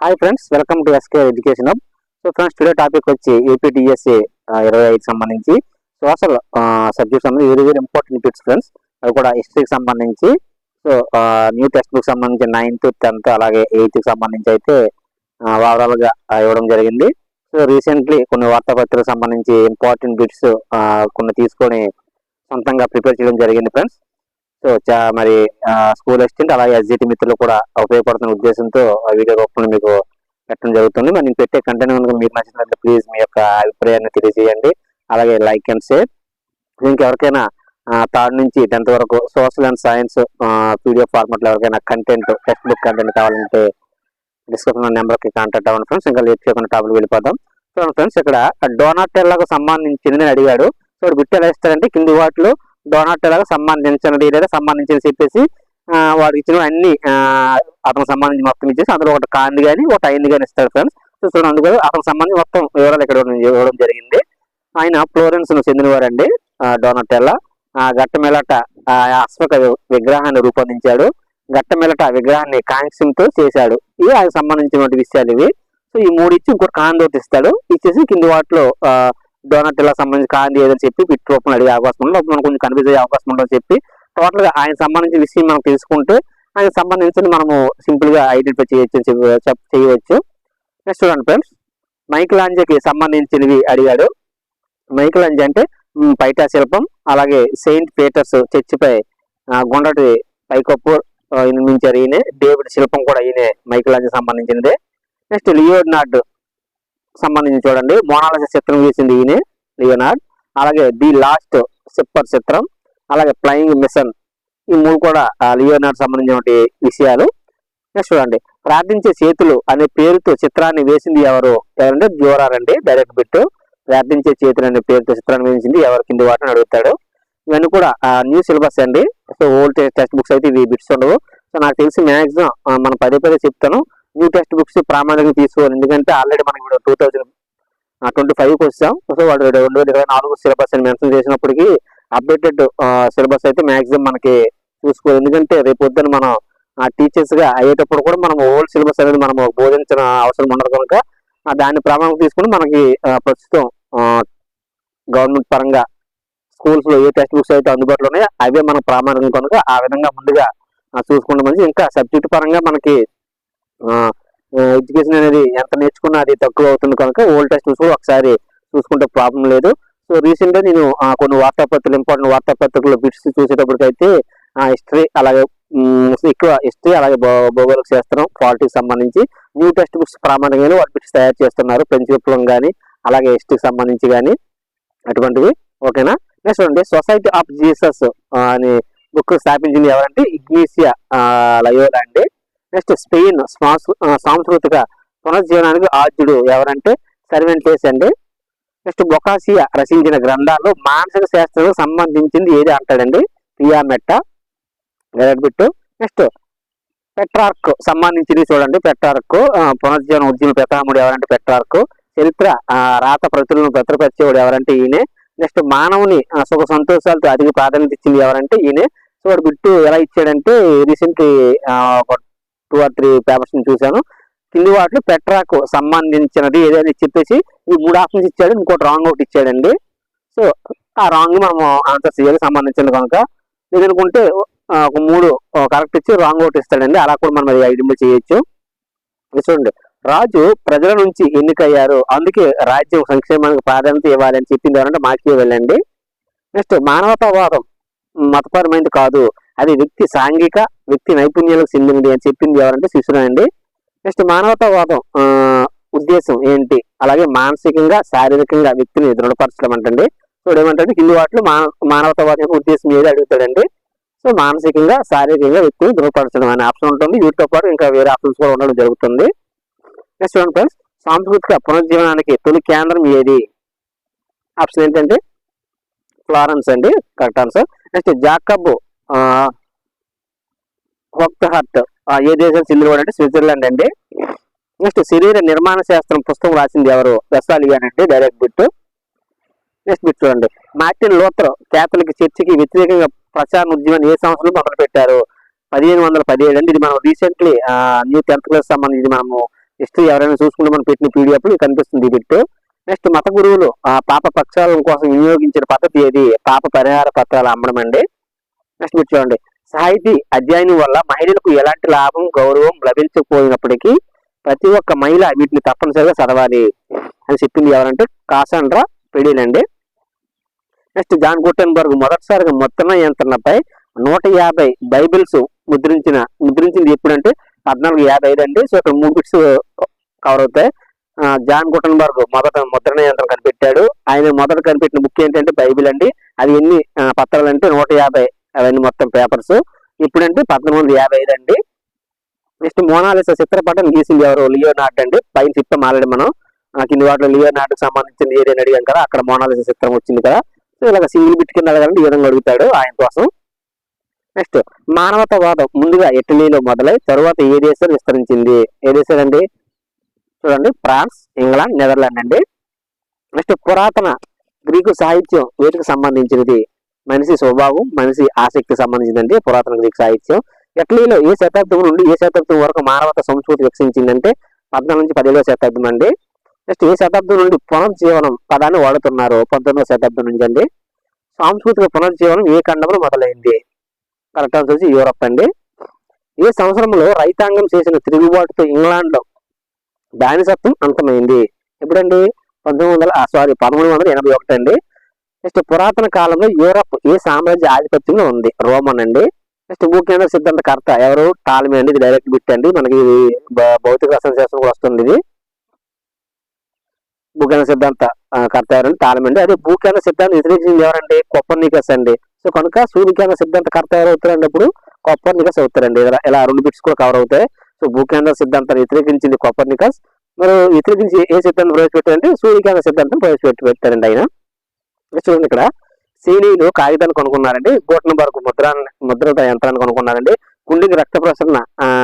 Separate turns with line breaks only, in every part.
Hi friends, welcome to SK education hub. So friends, today topic వచ్చి APTSA 25 సంబంధించి social subject సంబంధించి very very important bits friends. అవి కూడా హిస్టరీకి సంబంధించి. So new text book సంబంధించి 9th 10th అలాగే 8th సంబంధించి అయితే ఓవరాల్గా ఇవ్వడం జరిగింది. సో రీసెంట్లీ కొన్ని వార్తాపత్రికలకు సంబంధించి ఇంపార్టెంట్ బిట్స్ కొన్ని తీసుకొని సొంతంగా ప్రిపేర్ చేయడం జరిగింది ఫ్రెండ్స్. సో మరి స్కూల్ అసిస్టెంట్ అలాగే ఎస్జిటి మిత్రులు కూడా ఉపయోగపడుతున్న ఉద్దేశంతో వీడియో రూపంలో మీకు పెట్టడం జరుగుతుంది. మరి నేను పెట్టే కంటెంట్ కనుక మీకు నచ్చినట్లయితే ప్లీజ్ మీ యొక్క అభిప్రాయాన్ని తెలియజేయండి. అలాగే లైక్ అండ్ షేర్. ఇంకెవరికైనా 3rd నుంచి 10th వరకు సోషల్ అండ్ సైన్స్ పీడిఎఫ్ ఫార్మాట్లో ఎవరికైనా కంటెంట్ టెక్స్ట్ బుక్ కంటెంట్ కావాలంటే డిస్క్రిప్షన్ నెంబర్కి కాంటాక్ట్ అవ్వండి ఫ్రెండ్స్. ఇంకా లేట్ చేయకుండా టాపిక్ వెళ్ళిపోదాం. సో ఫ్రెండ్స్, ఇక్కడ డోనాటెల్లాకు సంబంధించింది అడిగాడు. సో బిట్ ఎలా ఇస్తారంటే కింది వాటిలో డోనాటెల్లాకు సంబంధించినది లేదా సంబంధించి చెప్పేసి వాడికి ఇచ్చిన అన్ని అతనికి సంబంధించి మొత్తం ఇచ్చేసి అందులో ఒకటి కాంది కానీ ఒకటి అయింది కానీ ఇస్తాడు ఫ్రెండ్స్. సో చూడండి, అందుకు అతనికి సంబంధించి మొత్తం వివరాలు ఇక్కడ ఇవ్వడం జరిగింది. ఆయన ఫ్లోరెన్స్ ను చెందినవారండి డోనాటెల్లా. గట్టమెలట అశ్వక విగ్రహాన్ని రూపొందించాడు. గట్టమెలట విగ్రహాన్ని కాంస్యంతో చేశాడు. ఇవి ఆయనకు సంబంధించిన విషయాలు ఇవి. సో ఈ 3 ఇచ్చి ఇంకోటి కాందోటి ఇస్తాడు. ఇచ్చేసి కింది వాటిలో డోనాటెల్లా సంబంధించి కాంది ఏదని చెప్పి బిట్ రూపంలో అడిగే అవకాశం ఉంటుంది. మనకు కొంచెం కన్ఫ్యూజ్ అయ్యే అవకాశం ఉంటుందని చెప్పి టోటల్ గా ఆయన సంబంధించిన విషయం మనం తెలుసుకుంటే ఆయన సంబంధించిన మనము సింపుల్ గా ఐడెంటిఫై చేయవచ్చు. నెక్స్ట్ చూడండి ఫ్రెండ్స్, మైకలాంజోకి సంబంధించినవి అడిగాడు. మైకలాంజో అంటే పైటా శిల్పం, అలాగే సెయింట్ పీటర్స్ చర్చిపై గుండ్రటి పైకప్పు నిర్మించారు ఈయనే. డేవిడ్ శిల్పం కూడా ఈయనే మైకలాంజో సంబంధించినదే. నెక్స్ట్ లియోనార్డ్ సంబంధించి చూడండి, మోనాలిసా చిత్రం వేసింది ఈయనే లియోనార్డ్. అలాగే ది లాస్ట్ సిప్పర్ చిత్రం, అలాగే ఫ్లయింగ్ మిషన్, ఈ 3 కూడా లియోనార్డ్ సంబంధించిన విషయాలు. నెక్స్ట్ చూడండి, ప్రార్థించే చేతులు అనే పేరుతో చిత్రాన్ని వేసింది ఎవరంటే డ్యూరర్ అండి. Direct bit. ప్రార్థించే చేతులు అనే పేరుతో చిత్రాన్ని వేసింది ఎవరు కింది వాటిని అడుగుతాడు. ఇవన్నీ కూడా న్యూ సిలబస్ అండి. సో ఓల్డ్ టెక్స్ట్ బుక్స్ అయితే ఇవి బిట్స్ ఉండవు. సో నాకు తెలిసి మ్యాక్సిమం మనం పదే చెప్తాను, న్యూ టెక్స్ట్ బుక్స్ ప్రామాణికంగా తీసుకోవాలి. ఎందుకంటే ఆల్రెడీ మనం ఇప్పుడు 2025కి వచ్చాం. సో వాడు 2024 సిలబస్ అని మెన్షన్ చేసినప్పటికీ అప్డేటెడ్ సిలబస్ అయితే మ్యాక్సిమం మనకి చూసుకోవాలి. ఎందుకంటే రేపు పొద్దున మనం టీచర్స్ గా అయ్యేటప్పుడు కూడా మనం ఓల్డ్ సిలబస్ అనేది మనం బోధించిన అవసరం ఉండదు కనుక దాన్ని ప్రామాణికంగా తీసుకుని మనకి ప్రస్తుతం గవర్నమెంట్ పరంగా స్కూల్స్ లో ఏ టెక్స్ట్ బుక్స్ అయితే అందుబాటులో ఉన్నాయో అవే మనం ప్రామాణికం కనుక ఆ విధంగా ముందుగా చూసుకుంటే మంచి. ఇంకా సబ్జెక్ట్ పరంగా మనకి ఎడ్యుకేషన్ అనేది ఎంత నేర్చుకున్నా అది తక్కువ అవుతుంది కనుక ఓల్డ్ టెక్స్ట్ బుక్స్ ఒకసారి చూసుకుంటే ప్రాబ్లం లేదు. సో రీసెంట్ గా నేను కొన్ని వార్తాపత్రికలు ఇంపార్టెంట్ వార్తాపత్రికలు బిట్స్ చూసేటప్పటికైతే హిస్టరీ అలాగే ఎక్కువ హిస్టరీ అలాగే భౌగోళిక శాస్త్రం పాలిటిక్స్ సంబంధించి న్యూ టెక్స్ట్ బుక్స్ ప్రామాణికంగా వాటి బిట్స్ తయారు చేస్తున్నారు. ఫ్రెంచ్ విప్లవం కానీ అలాగే హిస్టరీకి సంబంధించి కానీ అటువంటివి. ఓకేనా. నెక్స్ట్ చూడండి, సొసైటీ ఆఫ్ జీసస్ అనే బుక్ స్థాపించింది ఎవరంటే ఇగ్నీషియా లయోలా అండి. నెక్స్ట్ స్పెయిన్ సాంస్కృతిక పునర్జీవనానికి ఆద్యుడు ఎవరంటే సర్వెంటేస్ అండి. నెక్స్ట్ బొకాసియా రచించిన గ్రంథాల్లో మానసిక శాస్త్రం సంబంధించింది ఏది అంటాడండి పియామెట్టా. బిట్. నెక్స్ట్ పెట్రార్క్ సంబంధించింది చూడండి. పెట్రార్క్ పునర్జీవన ఉద్యమ పితామహుడు ఎవరంటే పెట్రార్క్. చరిత్ర రాత ప్రతులను భద్రపరిచేవాడు ఎవరంటే ఈయనే. నెక్స్ట్ మానవుని సుఖ సంతోషాలతో అధిక ప్రాధాన్యత ఇచ్చింది ఎవరంటే ఈయనే. సో వాడు బిట్టు ఎలా ఇచ్చాడంటే రీసెంట్ ఒక 2 or 3 పేపర్స్ చూశాను. కింది వాటిలో పెట్రాకు సంబంధించినది ఏదైనా చెప్పేసి ఈ 3 ఆప్షన్స్ ఇచ్చాడు, ఇంకోటి రాంగ్ ఒకటి ఇచ్చాడండి. సో ఆ రాంగ్ మనం ఆన్సర్ చేయాలి సంబంధించింది కనుక. లేదనుకుంటే ఒక 3 కరెక్ట్ ఇచ్చి రాంగ్ ఒకటి ఇస్తాడండి. అలా కూడా మనం ఐడెంటిఫై చేయొచ్చు. చూడండి, రాజు ప్రజల నుంచి ఎన్నికయ్యారు, అందుకే రాజ్యం సంక్షేమానికి ప్రాధాన్యత ఇవ్వాలి అని చెప్పింది ఎవరంటే మాకియవెల్లి. నెక్స్ట్ మానవతావాదం మతపరమైనది కాదు, అది సాంఘిక వ్యక్తి నైపుణ్యాలకు చెందినది అని చెప్పింది ఎవరంటే శిశుడు అండి. నెక్స్ట్ మానవతావాదం ఉద్దేశం ఏంటి, అలాగే మానసికంగా శారీరకంగా వ్యక్తిని దృఢపరచడం అంటండి. సో ఏమంటే కింది వాటిలో మానవతావాదం యొక్క ఉద్దేశం ఏది అడుగుతాడండి. సో మానసికంగా శారీరకంగా వ్యక్తిని దృఢపరచడం అనే ఆప్షన్ ఉంటుంది. వీటితో పాటు ఇంకా వేరే ఆప్షన్స్ కూడా ఉండడం జరుగుతుంది. నెక్స్ట్ చూడండి ఫ్రెండ్స్, సాంస్కృతిక పునర్జీవనానికి తొలి కేంద్రం ఏది? ఆప్షన్ ఏంటంటే ఫ్లారెన్స్ అండి, కరెక్ట్ ఆన్సర్. నెక్స్ట్ జాకబ్ హోప్ట్హార్ట్ ఏ దేశానికి చెందినవాడు అంటే స్విట్జర్లాండ్ అండి. నెక్స్ట్ శరీర నిర్మాణ శాస్త్రం పుస్తకం రాసింది ఎవరు? వెస్సాలియన్ అండి. Direct bit. నెక్స్ట్ బిట్ చూడండి, మార్టిన్ లూథర్ కేథలిక్ చర్చికి వ్యతిరేకంగా ప్రచార ఉద్యమాన్ని ఏ సంవత్సరంలో మొదలు పెట్టారు? 1517 అండి. ఇది మనం రీసెంట్లీ న్యూ 10th క్లాస్ సంబంధించి మనము హిస్టరీ ఎవరైనా చూసుకుంటే మనం పెట్టిన పీడిఎఫ్ కనిపిస్తుంది ఈ బిట్టు. నెక్స్ట్ మత గురువులు పాప ప్రక్షాళన కోసం వినియోగించిన పద్ధతి ఏది? పాప పరిహార పత్రాలు అమ్మడం అండి. నెక్స్ట్ బిట్ చూడండి, సాహితీ అధ్యయనం వల్ల మహిళలకు ఎలాంటి లాభం గౌరవం లభించకపోయినప్పటికీ ప్రతి ఒక్క మహిళ వీటిని తప్పనిసరిగా చదవాలి అని చెప్పింది ఎవరంటే కాసాండ్రా పెడిల్ అండి. నెక్స్ట్ జాన్ గుటెన్బర్గ్ మొదటిసారిగా మొత్తం యంత్రణపై 150 బైబిల్స్ ముద్రించింది ఎప్పుడంటే 1455 అండి. సో ఇక్కడ 3 బిట్స్ కవర్ అవుతాయి. జాన్ గుటెన్బర్గ్ మొదట ముద్రణ యంత్రం కనిపెట్టాడు. ఆయన మొదట కనిపెట్టిన బుక్ ఏంటంటే బైబిల్ అండి. అది ఎన్ని పత్రాలు అంటే 150, అవన్నీ మొత్తం పేపర్స్. ఇప్పుడంటే 1455 అండి. నెక్స్ట్ మోనాలిసా చిత్రపటం గీసింది ఎవరు? లియోనార్డ్ అండి. పైన చిత్రం ఆల్రెడీ మనం కింది వాటిలో లియోనార్డ్కి సంబంధించిన ఏరియాని అడిగాం కదా, అక్కడ మోనాలిసా చిత్రం వచ్చింది కదా. సో ఇలాగ సింగిల్ బిట్ కింద అడగాలంటే ఈ విధంగా అడుగుతాడు ఆయన కోసం. నెక్స్ట్ మానవతావాదం ముందుగా ఇటలీలో మొదలై తరువాత ఏ దేశం విస్తరించింది? ఏ దేశం అండి? చూడండి, ఫ్రాన్స్, ఇంగ్లాండ్, నెదర్లాండ్ అండి. నెక్స్ట్ పురాతన గ్రీకు సాహిత్యం వీటికి సంబంధించినది? మనిషి స్వభావం, మనిషి ఆసక్తికి సంబంధించిందండి పురాతన గ్రీకు సాహిత్యం. ఇటలీలో ఏ శతాబ్దం నుండి ఏ శతాబ్దం వరకు మానవత సంస్కృతి వికసించిందంటే 14 నుంచి 17వ శతాబ్దం అండి. నెక్స్ట్ ఏ శతాబ్దం నుండి పునర్జీవనం పదాన్ని వాడుతున్నారు? 19వ శతాబ్దం నుంచి అండి. సాంస్కృతిక పునర్జీవనం ఏ ఖండంలో మొదలైంది? కరెక్ట్ ఆన్సర్ వచ్చి యూరప్ అండి. ఏ సంవత్సరంలో రైతాంగం చేసిన తిరుగుబాటుతో ఇంగ్లాండ్లో బానిసత్వం అంతమైంది? ఎప్పుడండి? 1381 అండి. నెక్స్ట్ పురాతన కాలంలో యూరప్ ఏ సామ్రాజ్య ఆధిపత్యంలో ఉంది? రోమన్ అండి. నెక్స్ట్ భూకేంద్ర సిద్ధాంతకర్త ఎవరు? టాలమీ అండి. ఇది డైరెక్ట్ బిట్ అండి, మనకి భౌతిక రసాయన శాస్త్రం కూడా వస్తుంది. ఇది భూకేంద్ర సిద్ధాంత కర్త ఎవరండి? టాలమీ అండి. అదే భూకేంద్ర సిద్ధాంతం వ్యతిరేకించింది ఎవరండి? కొపర్నికస్ అండి. సో కనుక సూర్యకేంద్ర సిద్ధాంత కర్త ఎవరు అవుతారండి? అప్పుడు కొపర్నికస్ అవుతారండి. ఇలా 2 బిట్స్ కూడా కవర్ అవుతాయి. సో భూకేంద్ర సిద్ధాంతాన్ని వ్యతిరేకించింది కొపర్నికస్. మరి వ్యతిరేకించి ఏ సిద్ధాంతం ప్రవేశపెట్టారంటే సూర్యకేంద్ర సిద్ధాంతం ప్రవేశపెట్టారండి ఆయన. చూడండి, ఇక్కడ సీనీలు కాగితాన్ని కొనుక్కున్నారండి. గోటన్బర్గ్ ముద్రణ యంత్రాన్ని కొనుక్కున్నారండి. కుండికి రక్త ప్రసరణ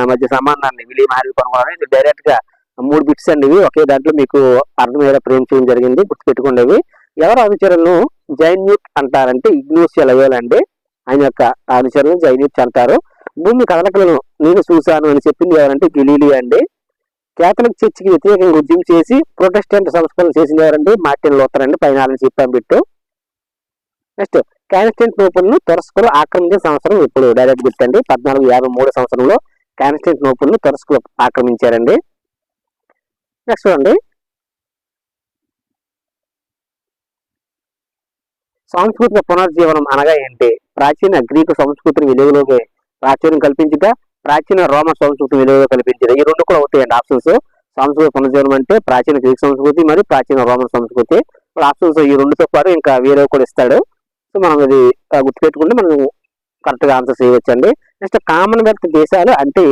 మధ్య సంబంధాన్ని విలియం హార్వీ కొనుక్కున్నారండి. ఇది డైరెక్ట్ గా 3 బిట్స్ అండి ఇవి. ఒకే దాంట్లో మీకు అర్థమయ్యేలా ఫ్రేమ్ చేయడం జరిగింది, గుర్తుపెట్టుకునేవి. ఎవరు అనుచరులను జైన్యూట్ అంటారంటే ఇగ్నూస్ లయోలా అండి. ఆయన యొక్క అనుచరులను జైన్యూట్ అంటారు. భూమి కదలికలను నేను చూశాను అని చెప్పింది ఎవరంటే గెలీలియో అండి. కేథలిక్ చర్చికి వ్యతిరేకంగా ఉద్యమం చేసి ప్రొటెస్టెంట్ సంస్కరణ చేసింది ఎవరండి? మార్టిన్ లూథర్ అండి. పైన చెప్పాం బిట్టు. నెక్స్ట్ కాన్స్టాంటినోపుల్ను తురస్కులు ఆక్రమించిన సంవత్సరం ఇప్పుడు? డైరెక్ట్ బిట్ అండి. 1453 సంవత్సరంలో కాన్స్టాంటినోపుల్ను తురస్కులు ఆక్రమించారండి. నెక్స్ట్ చూడండి, సాంస్కృతిక పునర్జీవనం అనగా ఏంటి? ప్రాచీన గ్రీకు సంస్కృతిని వెలుగులోకి ప్రాచుర్యం కల్పించగా ప్రాచీన రోమ సంస్కృతిని వెలుగులో కల్పించగా ఈ 2 కూడా అవుతాయండి ఆప్షన్స్. సాంస్కృతిక పునర్జీవనం అంటే ప్రాచీన గ్రీక్ సంస్కృతి మరియు ప్రాచీన రోమన్ సంస్కృతి. ఆప్షన్స్ ఈ 2తో పాటు ఇంకా వేరే కూడా ఇస్తాడు. సో మనం ఇది గుర్తుపెట్టుకుంటే మనం కరెక్ట్ గా ఆన్సర్ చేయవచ్చండి. నెక్స్ట్ కామన్వెల్త్ దేశాలు అంటే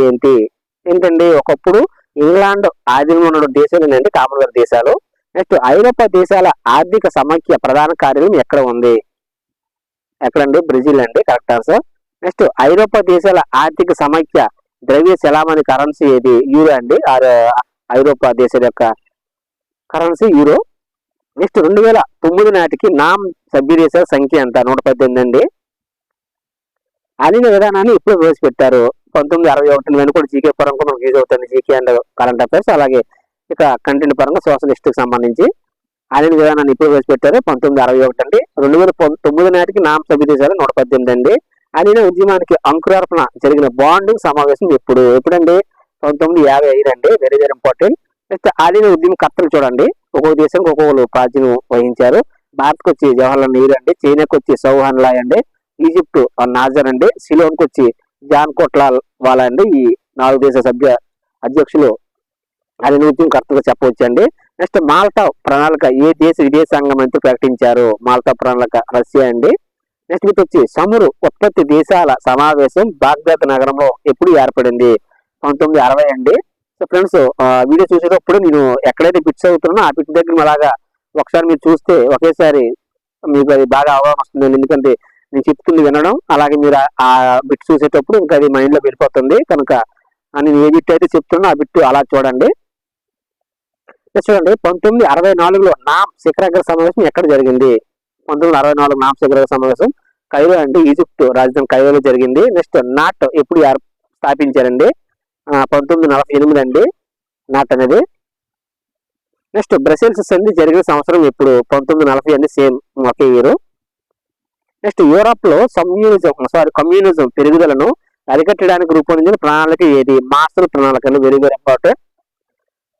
ఏంటండి? ఒకప్పుడు ఇంగ్లాండ్ ఆధీనంలో ఉన్న దేశాలు ఏంటంటే కామన్వెల్త్ దేశాలు. నెక్స్ట్ ఐరోపా దేశాల ఆర్థిక సమాఖ్య ప్రధాన కార్యాలయం ఎక్కడ ఉంది? ఎక్కడండి? బ్రెజిల్ అండి. Correct answer. నెక్స్ట్ ఐరోపా దేశాల ఆర్థిక సమాఖ్య ద్రవ్య చలామణి కరెన్సీ ఏది? యూరో అండి. ఐరోపా దేశాల యొక్క కరెన్సీ యూరో. నెక్స్ట్ 2009 నాటికి నామ్ సభ్య దేశాల సంఖ్య ఎంత? 118 అండి. అలీన విధానాన్ని ఎప్పుడు ప్రవేశపెట్టారు? 1961. నేను కూడా జీకే పరంగా మనకు యూజ్ అవుతుంది, జీకే అండ్ కరెంట్ అఫైర్స్. అలాగే ఇక కంటెంట్ పరంగా సోషల్ హిస్టరీకి సంబంధించి అలీన విధానాన్ని ఎప్పుడు ప్రవేశపెట్టారు? 1961 అండి. 2009 నాటికి నామ్ సభ్య దేశాలు 118 అండి. అలీన ఉద్యమానికి అంకురార్పణ జరిగిన బాండింగ్ సమావేశం ఎప్పుడండి? 1955 అండి. Very very important. నెక్స్ట్ అలీన ఉద్యమ కర్తలు చూడండి, ఒక్కొక్క దేశానికి ఒక్కొక్కరు ప్రాచీనం వహించారు. భారత్కి వచ్చి జవహర్లాల్ నెహ్రూ అండి. చైనాకి వచ్చి చౌహాన్ లాయ్ అండి. ఈజిప్ట్ నాజర్ అండి. సిలోన్కి వచ్చి జాన్ కోట్లాల్ వాలా అండి. ఈ 4 దేశ సభ్య అధ్యక్షులు అలీన ఉద్యమ కర్తగా చెప్పవచ్చు అండి. నెక్స్ట్ మాల్టా ప్రణాళిక ఏ దేశ విదేశాంగ మంత్రి ప్రకటించారు? మాల్టా ప్రణాళిక రష్యా అండి. నెక్స్ట్ మీకు వచ్చి చమురు ఉత్పత్తి దేశాల సమావేశం బాగ్దాద్ నగరంలో ఎప్పుడు ఏర్పడింది? 1960 అండి. సో ఫ్రెండ్స్, వీడియో చూసేటప్పుడు నేను ఎక్కడైతే బిట్స్ అవుతున్నానో ఆ బిట్ దగ్గర అలాగా ఒకసారి మీరు చూస్తే ఒకేసారి మీకు అది బాగా అవగాహన వస్తుంది. ఎందుకంటే నేను చెప్తుంది వినడం, అలాగే మీరు ఆ బిట్ చూసేటప్పుడు ఇంకా అది మైండ్ లో వెళ్ళిపోతుంది. కనుక నేను ఏ బిట్ అయితే చెప్తున్నా ఆ బిట్ అలా చూడండి. చూడండి, 1964లో నామ్ శిఖరాగ్ర సమావేశం ఎక్కడ జరిగింది? 1964 నామ్ శిఖరాగ్ర సమావేశం కైరో అండి. ఈజిప్ట్ రాజధాని కైరోలో జరిగింది. నెక్స్ట్ నాట్ ఎప్పుడు స్థాపించారండి? 1948 అండి. నాట్ అనేది. నెక్స్ట్ బ్రసెల్స్ సంధి జరిగిన సంవత్సరం ఎప్పుడు? 1940 అండి, సేమ్ ఒకే ఇయర్. నెక్స్ట్ యూరోప్ లో కమ్యూనిజం పెరుగుదలను అరికట్టడానికి రూపొందించిన ప్రణాళిక ఏది? మార్షల్ ప్రణాళిక అండి, వెరీ వెరీ ఇంపార్టెంట్.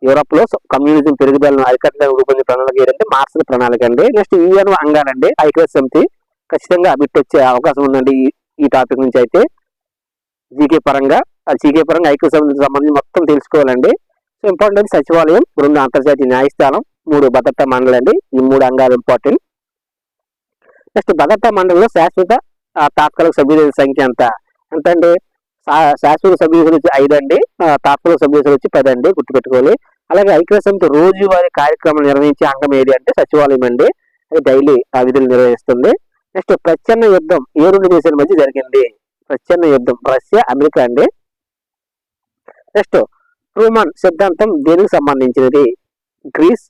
యూరోప్ లో కమ్యూనిజం పెరుగుదలను అరికట్టడానికి రూపొందించిన ప్రణాళిక ఏదంటే మార్షల్ ప్రణాళిక అండి. నెక్స్ట్ యుఎన్ అంగాలండి, ఐక్యరాజ్య సమితి. ఖచ్చితంగా బిట్ వచ్చే అవకాశం ఉందండి ఈ టాపిక్ నుంచి అయితే. జీకే పరంగా ఐక్యరాజ్య సమితికి సంబంధించి మొత్తం తెలుసుకోవాలండి. సో ఇంపార్టెంట్ సచివాలయం, 2 అంతర్జాతీయ న్యాయస్థానం, 3 భద్రతా మండలి అండి. ఈ 3 అంగాలు ఇంపార్టెంట్. నెక్స్ట్ భద్రతా మండలిలో శాశ్వత తాత్కాలిక సభ్యుల సంఖ్య ఎంత అండి? శాశ్వత సభ్యులు వచ్చి 5 అండి, తాత్కాలిక సభ్యులు వచ్చి 10 అండి, గుర్తుపెట్టుకోవాలి. అలాగే ఐక్యరాజ్య సమితి రోజువారీ కార్యక్రమాలు నిర్వహించే అంగం ఏది అంటే సచివాలయం అండి. అది డైలీ ఆ విధులు నిర్వహిస్తుంది. నెక్స్ట్ ప్రచ్ఛన్న యుద్ధం ఏ 2 దేశాల మధ్య జరిగింది? ప్రచ్ఛన్న యుద్ధం రష్యా, అమెరికా అండి. నెక్స్ట్ ట్రూమన్ సిద్ధాంతం దేనికి సంబంధించినది? గ్రీస్,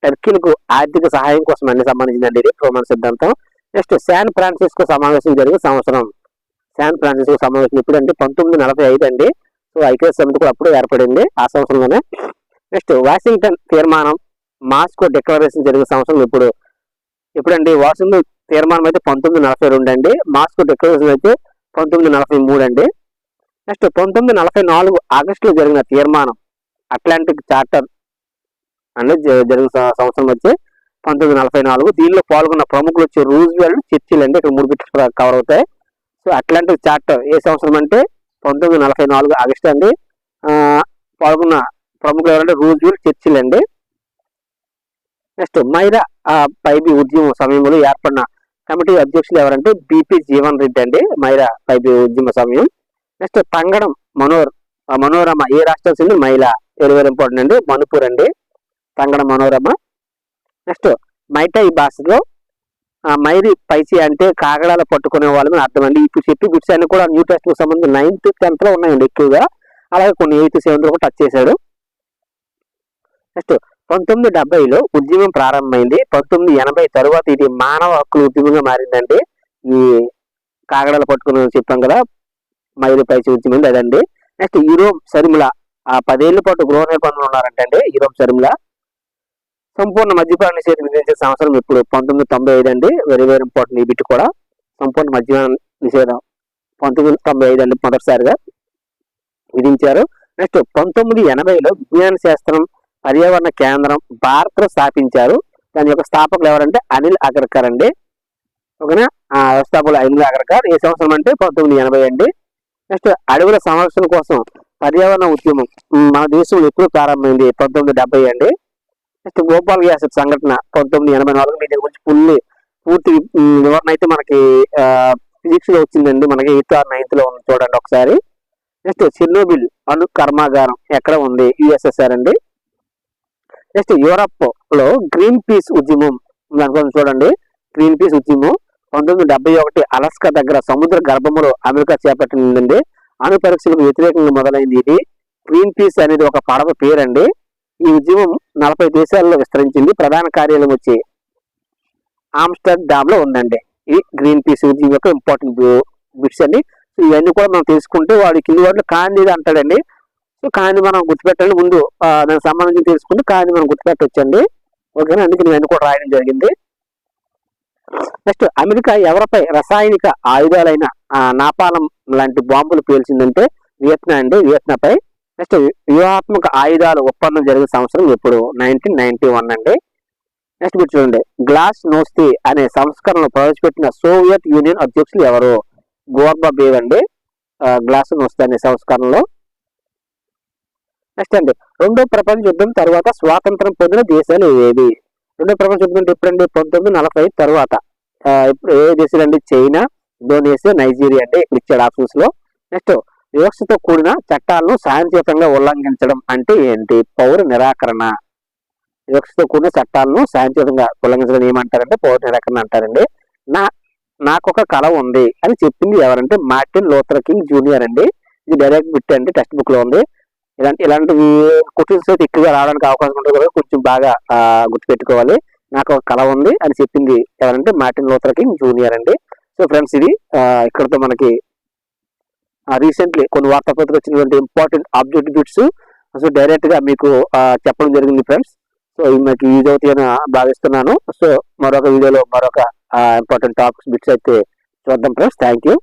టర్కీలకు ఆర్థిక సహాయం కోసం అన్ని సంబంధించిందండి ఇది ట్రూమన్ సిద్ధాంతం. నెక్స్ట్ శాన్ ఫ్రాన్సిస్కో సమావేశం జరిగిన సంవత్సరం? శాన్ ఫ్రాన్సిస్కో సమావేశం ఎప్పుడు అంటే 1945 అండి. సో ఐక్యరాజ్య సమితి కూడా అప్పుడు ఏర్పడింది ఆ సంవత్సరంలోనే. నెక్స్ట్ వాషింగ్టన్ తీర్మానం, మాస్కో డిక్లరేషన్ జరిగిన సంవత్సరం ఎప్పుడండి? వాషింగ్టన్ తీర్మానం అయితే 1942 అండి, మాస్కో డిక్లరేషన్ అయితే 1943 అండి. నెక్స్ట్ 1944 ఆగస్టులో జరిగిన తీర్మానం, అట్లాంటిక్ చార్టర్ అనేది జరిగిన సంవత్సరం వచ్చి 1944. దీనిలో పాల్గొన్న ప్రముఖులు వచ్చి రూజ్వెల్ట్, చర్చిల్ అండి. ఇక్కడ 3 బిట్స్ కవర్ అవుతాయి. సో అట్లాంటిక్ చార్టర్ ఏ సంవత్సరం అంటే 1944 ఆగస్టు అండి. పాల్గొన్న ప్రముఖులు ఎవరంటే రూజ్వెల్ట్, చర్చిల్ అండి. నెక్స్ట్ మైరా పైబీ ఉద్యమం సమయంలో ఏర్పడిన కమిటీ అధ్యక్షులు ఎవరంటే బిపి జీవన్ రెడ్డి అండి, మైరా పైబీ ఉద్యమ సమయం. నెక్స్ట్ తంగడం మనోరమ ఏ రాష్ట్రం చెందిన మహిళ? వెరీ వెరీ ఇంపార్టెంట్ అండి, మణిపూర్ అండి, తంగడం మనోరమ. నెక్స్ట్ మైటై భాషలో మైరి పైచి అంటే కాగడాలు పట్టుకునే వాళ్ళని అర్థం అండి. ఇప్పుడు చెప్పి బిట్స్ అన్ని కూడా న్యూ టెస్ట్ కు సంబంధించి 9th, 10th లో ఉన్నాయండి ఎక్కువగా. అలాగే కొన్ని 8th, 7th లో కూడా టచ్ చేశాడు. నెక్స్ట్ 1970లో ఉద్యమం ప్రారంభమైంది. 1980 తరువాత ఇది మానవ హక్కుల ఉద్యమంగా మారిందండి. ఈ కాగడాలు పట్టుకుని చెప్పాం కదా, మైరి పైచి ఉద్యమం అదండి. నెక్స్ట్ యూరోప్ షర్మిల 10 ఏళ్ల పాటు గృహ నిర్బంధంలో ఉన్నారంటండి యూరోప్ షర్మిల. సంపూర్ణ మద్యపాన నిషేధం విధించే సంవత్సరం ఇప్పుడు 1995 అండి, వెరీ వెరీ ఇంపార్టెంట్ ఈ బిట్ కూడా. సంపూర్ణ మద్యపాన నిషేధం 1995 అండి మొదటిసారిగా విధించారు. నెక్స్ట్ 1980లో విజ్ఞాన శాస్త్రం పర్యావరణ కేంద్రం భారత్లో స్థాపించారు. దాని యొక్క స్థాపకులు ఎవరంటే అనిల్ అగర్కర్ అండి. ఓకేనా, వ్యవస్థాపకులు అనిల్ అగర్కర్. ఏ సంవత్సరం అంటే 1980 అండి. నెక్స్ట్ అడవుల సంరక్షణ కోసం పర్యావరణ ఉద్యమం మన దేశంలో ఎప్పుడు ప్రారంభమైంది? 1970 అండి. నెక్స్ట్ గోపాల్ గ్యాస్ సంఘటన 1984. దీని గురించి పూర్తి వివరణ అయితే మనకి ఫిజిక్స్ లో వచ్చిందండి, మనకి 8th or 9th లో ఉంది, చూడండి ఒకసారి. నెక్స్ట్ చెర్నోబిల్ అణు కర్మాగారం ఎక్కడ ఉంది? యుఎస్ఎస్ఆర్ అండి. నెక్స్ట్ యూరప్ లో గ్రీన్ పీస్ ఉద్యమం దానికోసం చూడండి. గ్రీన్ పీస్ ఉద్యమం 1971 అలస్కా దగ్గర సముద్ర గర్భంలో అమెరికా చేపట్టిందండి. అణు పరీక్షలకు వ్యతిరేకంగా మొదలైంది ఇది. గ్రీన్ పీస్ అనేది ఒక పడవ పేరండి. ఈ ఉద్యమం 40 దేశాల్లో విస్తరించింది. ప్రధాన కార్యాలయం వచ్చి ఆమ్స్టర్డామ్ లో ఉందండి. ఈ గ్రీన్ పీస్ ఉద్యమం యొక్క ఇంపార్టెంట్ బిట్స్ అండి. సో ఇవన్నీ కూడా మనం తెలుసుకుంటే వాడు కింది వాటిలో కాంది అంటాడండి. సో కాంది మనం గుర్తుపెట్టండి, ముందు దానికి సంబంధించి తెలుసుకుంటే కాంది మనం గుర్తుపెట్టొచ్చండి. ఓకేనా, అందుకే ఇవన్నీ కూడా రాయడం జరిగింది. నెక్స్ట్ అమెరికా ఎవరిపై రసాయనిక ఆయుధాలైన నాపాలం లాంటి బాంబులు పేల్చిందంటే వియత్నాం అండి, వియత్నాంపై. నెక్స్ట్ వ్యూహాత్మక ఆయుధాలు ఒప్పందం జరిగిన సంవత్సరం ఎప్పుడు? 1991 అండి. నెక్స్ట్ మీరు చూడండి, గ్లాస్ నోస్తి అనే సంస్కరణను ప్రవేశపెట్టిన సోవియట్ యూనియన్ అధ్యక్షులు ఎవరు? గోర్బాచేవ్ అండి, గ్లాస్ నోస్తి అనే సంస్కరణలో. నెక్స్ట్ అండి, 2వ ప్రపంచ యుద్ధం తర్వాత స్వాతంత్రం పొందిన దేశాలు ఏవి? 2వ ప్రపంచ యుద్ధం ఎప్పుడండి? 1940 తర్వాత. ఇప్పుడు ఏ దేశాలు అండి? చైనా, ఇండోనేషియా, నైజీరియా అండి ఇక్కడ ఇచ్చాడు ఆప్షన్స్ లో. నెక్స్ట్ వివక్షతో కూడిన చట్టాలను శాంతియుతంగా ఉల్లంఘించడం అంటే ఏంటి? పౌర నిరాకరణ. వివక్షతో కూడిన చట్టాలను శాంతియుతంగా ఉల్లంఘించడం ఏమంటారంటే పౌర నిరాకరణ అంటారండి. నాకొక కళ ఉంది అని చెప్పింది ఎవరంటే మార్టిన్ లూథర్ కింగ్ జూనియర్ అండి. ఇది డైరెక్ట్ బిట్ అండి, టెక్స్ట్ బుక్ లో ఉంది. ఇలాంటివి క్వశ్చన్స్ అయితే ఎక్కువగా రావడానికి అవకాశం ఉంటుంది కదా, కొంచెం బాగా గుర్తుపెట్టుకోవాలి. నాకు ఒక కళ ఉంది అని చెప్పింది ఎవరంటే మార్టిన్ లూథర్ కింగ్ జూనియర్ అండి. సో ఫ్రెండ్స్, ఇది ఇక్కడతో మనకి రీసెంట్లీ కొన్ని వార్తాపత్రికలు వచ్చినటువంటి important object bits so direct గా మీకు చెప్పడం జరిగింది ఫ్రెండ్స్. సో ఇవి మీకు యూజ్ అవుతాయని భావిస్తున్నాను. సో మరొక వీడియోలో మరొక ఇంపార్టెంట్ టాపిక్స్ బిట్స్ అయితే చూద్దాం ఫ్రెండ్స్. Thank you.